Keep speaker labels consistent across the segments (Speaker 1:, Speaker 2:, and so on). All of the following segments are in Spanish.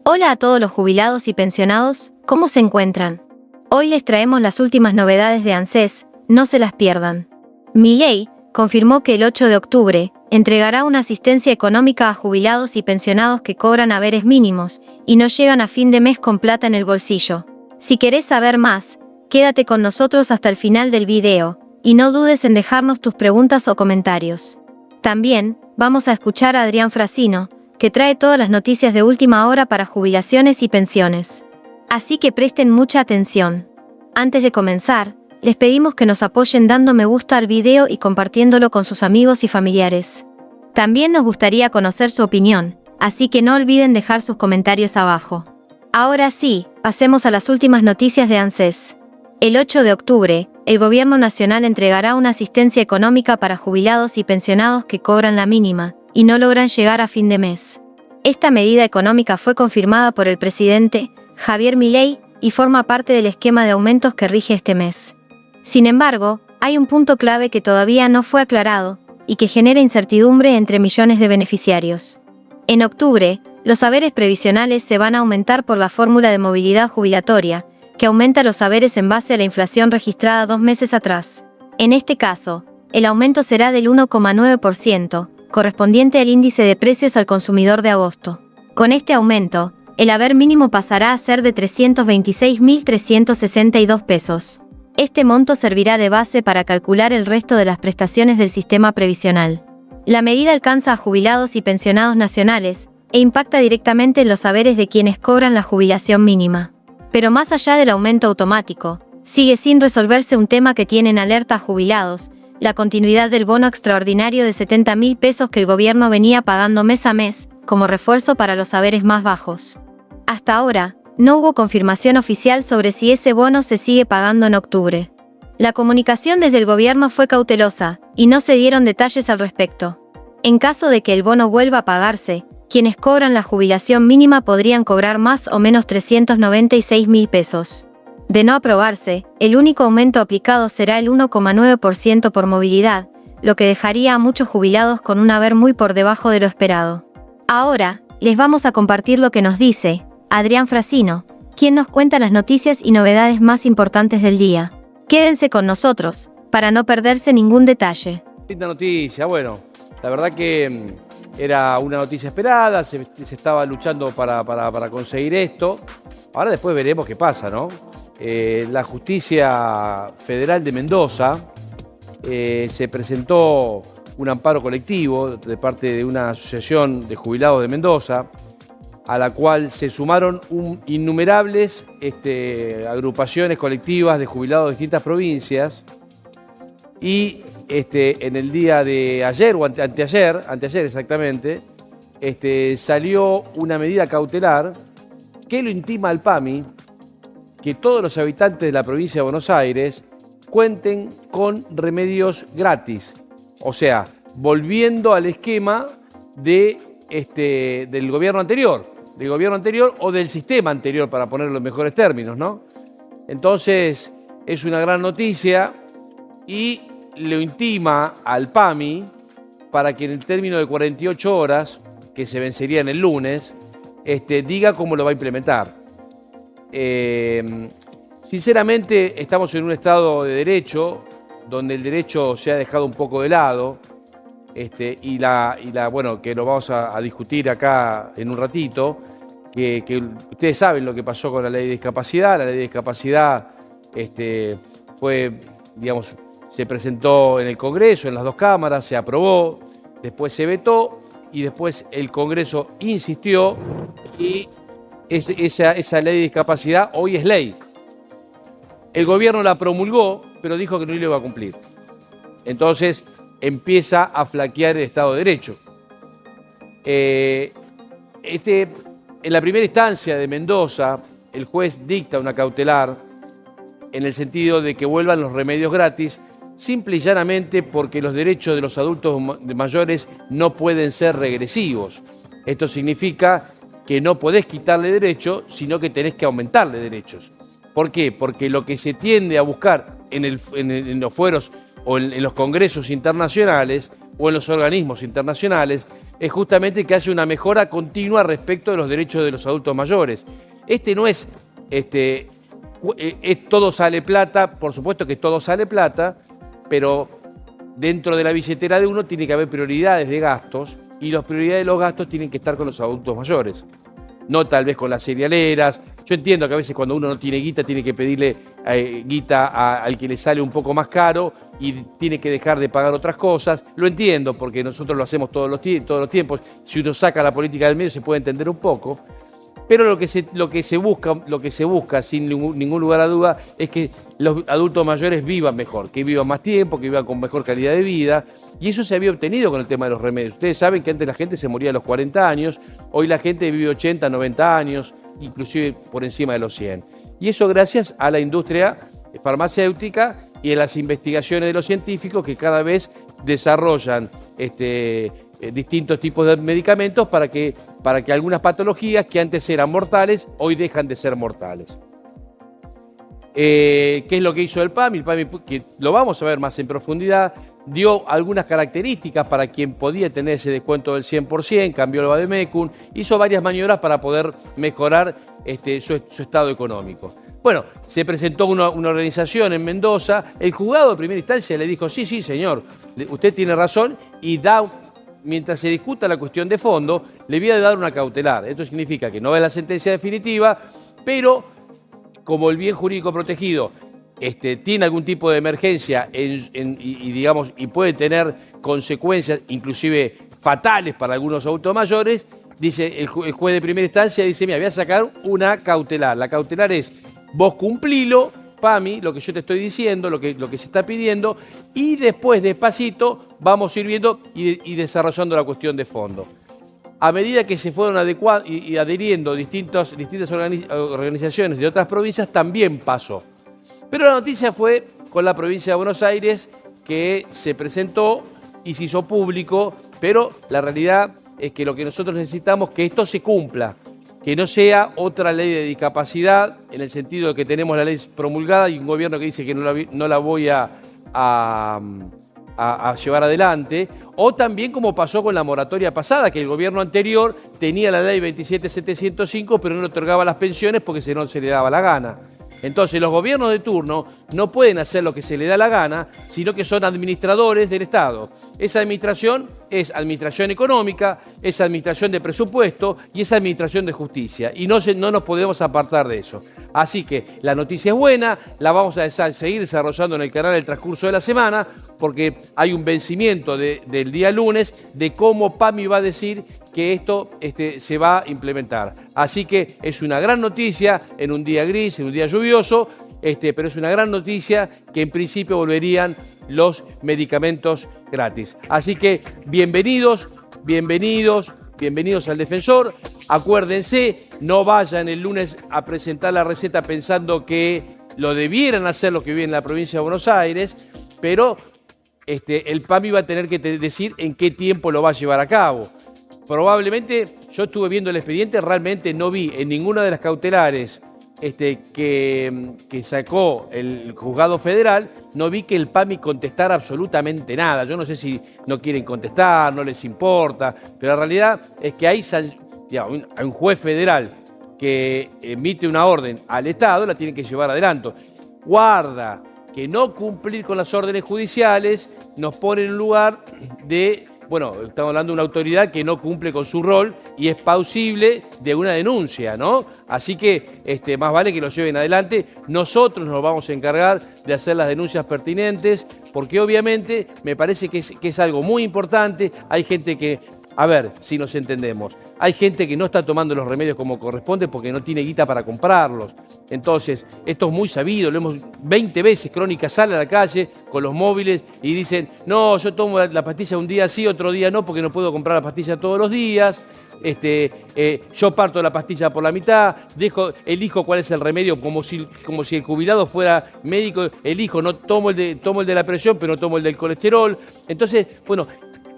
Speaker 1: Hola a todos los jubilados y pensionados, ¿cómo se encuentran? Hoy les traemos las últimas novedades de ANSES, no se las pierdan. Milei confirmó que el 8 de octubre entregará una asistencia económica a jubilados y pensionados que cobran haberes mínimos y no llegan a fin de mes con plata en el bolsillo. Si querés saber más, quédate con nosotros hasta el final del video y no dudes en dejarnos tus preguntas o comentarios. También vamos a escuchar a Adrián Frasino, que trae todas las noticias de última hora para jubilaciones y pensiones. Así que presten mucha atención. Antes de comenzar, les pedimos que nos apoyen dando me gusta al video y compartiéndolo con sus amigos y familiares. También nos gustaría conocer su opinión, así que no olviden dejar sus comentarios abajo. Ahora sí, pasemos a las últimas noticias de ANSES. El 8 de octubre, el Gobierno Nacional entregará una asistencia económica para jubilados y pensionados que cobran la mínima y no logran llegar a fin de mes. Esta medida económica fue confirmada por el presidente Javier Milei y forma parte del esquema de aumentos que rige este mes. Sin embargo, hay un punto clave que todavía no fue aclarado y que genera incertidumbre entre millones de beneficiarios. En octubre, los haberes previsionales se van a aumentar por la fórmula de movilidad jubilatoria, que aumenta los haberes en base a la inflación registrada 2 meses atrás. En este caso, el aumento será del 1,9%, correspondiente al índice de precios al consumidor de agosto. Con este aumento, el haber mínimo pasará a ser de 326.362 pesos. Este monto servirá de base para calcular el resto de las prestaciones del sistema previsional. La medida alcanza a jubilados y pensionados nacionales e impacta directamente en los haberes de quienes cobran la jubilación mínima. Pero más allá del aumento automático, sigue sin resolverse un tema que tiene en alerta a jubilados: la continuidad del bono extraordinario de 70.000 pesos que el gobierno venía pagando mes a mes, como refuerzo para los haberes más bajos. Hasta ahora, no hubo confirmación oficial sobre si ese bono se sigue pagando en octubre. La comunicación desde el gobierno fue cautelosa, y no se dieron detalles al respecto. En caso de que el bono vuelva a pagarse, quienes cobran la jubilación mínima podrían cobrar más o menos 396.000 pesos. De no aprobarse, el único aumento aplicado será el 1,9% por movilidad, lo que dejaría a muchos jubilados con un haber muy por debajo de lo esperado. Ahora, les vamos a compartir lo que nos dice Adrián Frasino, quien nos cuenta las noticias y novedades más importantes del día. Quédense con nosotros, para no perderse ningún detalle.
Speaker 2: Linda noticia, bueno, la verdad que era una noticia esperada, se estaba luchando para conseguir esto. Ahora después veremos qué pasa, ¿no? La Justicia Federal de Mendoza se presentó un amparo colectivo de parte de una asociación de jubilados de Mendoza, a la cual se sumaron innumerables agrupaciones colectivas de jubilados de distintas provincias. Y en el día de ayer, o anteayer exactamente, salió una medida cautelar que lo intima al PAMI que todos los habitantes de la provincia de Buenos Aires cuenten con remedios gratis. O sea, volviendo al esquema del gobierno anterior, o del sistema anterior, para ponerlo en mejores términos, ¿no? Entonces, es una gran noticia y lo intima al PAMI para que en el término de 48 horas, que se vencerían el lunes, diga cómo lo va a implementar. Sinceramente, estamos en un estado de derecho donde el derecho se ha dejado un poco de lado, bueno, que lo vamos a discutir acá en un ratito, que ustedes saben lo que pasó con la ley de discapacidad. La ley de discapacidad se presentó en el Congreso, en las dos cámaras, se aprobó, después se vetó y después el Congreso insistió y esa ley de discapacidad hoy es ley. El gobierno la promulgó, pero dijo que no lo iba a cumplir. Entonces empieza a flaquear el Estado de Derecho. En la primera instancia de Mendoza, el juez dicta una cautelar en el sentido de que vuelvan los remedios gratis, simple y llanamente porque los derechos de los adultos mayores no pueden ser regresivos. Esto significa que no podés quitarle derechos, sino que tenés que aumentarle derechos. ¿Por qué? Porque lo que se tiende a buscar en los fueros o en los congresos internacionales o en los organismos internacionales es justamente que haya una mejora continua respecto de los derechos de los adultos mayores. No es, todo sale plata, por supuesto que todo sale plata, pero dentro de la billetera de uno tiene que haber prioridades de gastos y las prioridades de los gastos tienen que estar con los adultos mayores. No tal vez con las cerealeras. Yo entiendo que a veces cuando uno no tiene guita tiene que pedirle guita al que le sale un poco más caro y tiene que dejar de pagar otras cosas. Lo entiendo porque nosotros lo hacemos todos los tiempos. Si uno saca la política del medio se puede entender un poco. Pero lo que se busca sin ningún lugar a duda es que los adultos mayores vivan mejor, que vivan más tiempo, que vivan con mejor calidad de vida. Y eso se había obtenido con el tema de los remedios. Ustedes saben que antes la gente se moría a los 40 años, hoy la gente vive 80, 90 años, inclusive por encima de los 100. Y eso gracias a la industria farmacéutica y a las investigaciones de los científicos que cada vez desarrollan distintos tipos de medicamentos para que algunas patologías que antes eran mortales, hoy dejan de ser mortales. ¿Qué es lo que hizo el PAMI? El PAMI, que lo vamos a ver más en profundidad, dio algunas características para quien podía tener ese descuento del 100%, cambió el Vademecum, hizo varias maniobras para poder mejorar su estado económico. Bueno, se presentó una organización en Mendoza, el juzgado de primera instancia le dijo, sí, señor, usted tiene razón, y mientras se discuta la cuestión de fondo, le voy a dar una cautelar. Esto significa que no es la sentencia definitiva, pero como el bien jurídico protegido tiene algún tipo de emergencia y puede tener consecuencias inclusive fatales para algunos adultos mayores, dice el juez de primera instancia, dice, mira, voy a sacar una cautelar. La cautelar es, vos cumplilo, PAMI, lo que yo te estoy diciendo, lo que se está pidiendo, y después despacito vamos a ir viendo y desarrollando la cuestión de fondo. A medida que se fueron adecuando y adheriendo distintas organizaciones de otras provincias, también pasó. Pero la noticia fue con la provincia de Buenos Aires, que se presentó y se hizo público, pero la realidad es que lo que nosotros necesitamos es que esto se cumpla, que no sea otra ley de discapacidad, en el sentido de que tenemos la ley promulgada y un gobierno que dice que no la voy a llevar adelante, o también como pasó con la moratoria pasada, que el gobierno anterior tenía la ley 27705, pero no otorgaba las pensiones porque no se le daba la gana. Entonces los gobiernos de turno no pueden hacer lo que se le da la gana, sino que son administradores del Estado. Esa administración es administración económica, es administración de presupuesto y es administración de justicia. Y no nos podemos apartar de eso. Así que la noticia es buena, la vamos a seguir desarrollando en el canal el transcurso de la semana, porque hay un vencimiento del día lunes de cómo PAMI va a decir que esto se va a implementar. Así que es una gran noticia en un día gris, en un día lluvioso, pero es una gran noticia que en principio volverían los medicamentos gratis. Así que bienvenidos al Defensor. Acuérdense, no vayan el lunes a presentar la receta pensando que lo debieran hacer los que viven en la provincia de Buenos Aires, pero el PAMI va a tener que decir en qué tiempo lo va a llevar a cabo. Probablemente, yo estuve viendo el expediente, realmente no vi en ninguna de las cautelares que sacó el juzgado federal, no vi que el PAMI contestara absolutamente nada. Yo no sé si no quieren contestar, no les importa, pero la realidad es que hay un juez federal que emite una orden al Estado, la tiene que llevar adelante. Guarda que no cumplir con las órdenes judiciales nos pone en un lugar de... Bueno, estamos hablando de una autoridad que no cumple con su rol y es plausible de una denuncia, ¿no? Así que más vale que lo lleven adelante. Nosotros nos vamos a encargar de hacer las denuncias pertinentes, porque obviamente me parece que es algo muy importante. Hay gente que, a ver si nos entendemos, hay gente que no está tomando los remedios como corresponde porque no tiene guita para comprarlos. Entonces, esto es muy sabido, lo hemos 20 veces, Crónica sale a la calle con los móviles y dicen, no, yo tomo la pastilla un día sí, otro día no, porque no puedo comprar la pastilla todos los días. Yo parto la pastilla por la mitad, elijo cuál es el remedio, como si el jubilado fuera médico, elijo, no tomo el de la presión, pero no tomo el del colesterol. Entonces, bueno,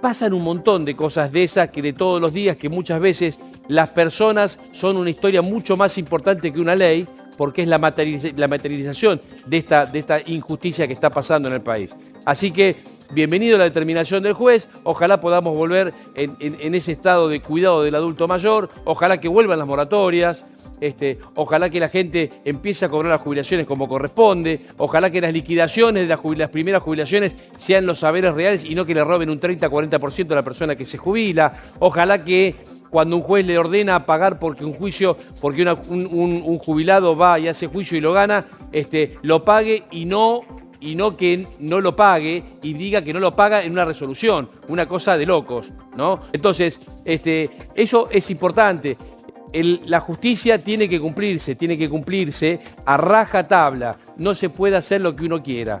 Speaker 2: pasan un montón de cosas de esas que de todos los días, que muchas veces las personas son una historia mucho más importante que una ley, porque es la materialización de esta injusticia que está pasando en el país. Así que bienvenido la determinación del juez, ojalá podamos volver en ese estado de cuidado del adulto mayor, ojalá que vuelvan las moratorias. Ojalá que la gente empiece a cobrar las jubilaciones como corresponde, ojalá que las liquidaciones de las primeras jubilaciones sean los saberes reales y no que le roben un 30-40% a la persona que se jubila, ojalá que cuando un juez le ordena pagar porque un jubilado va y hace juicio y lo gana, lo pague y no que no lo pague y diga que no lo paga en una resolución, una cosa de locos, ¿no? Entonces, eso es importante. La justicia tiene que cumplirse a rajatabla. No se puede hacer lo que uno quiera.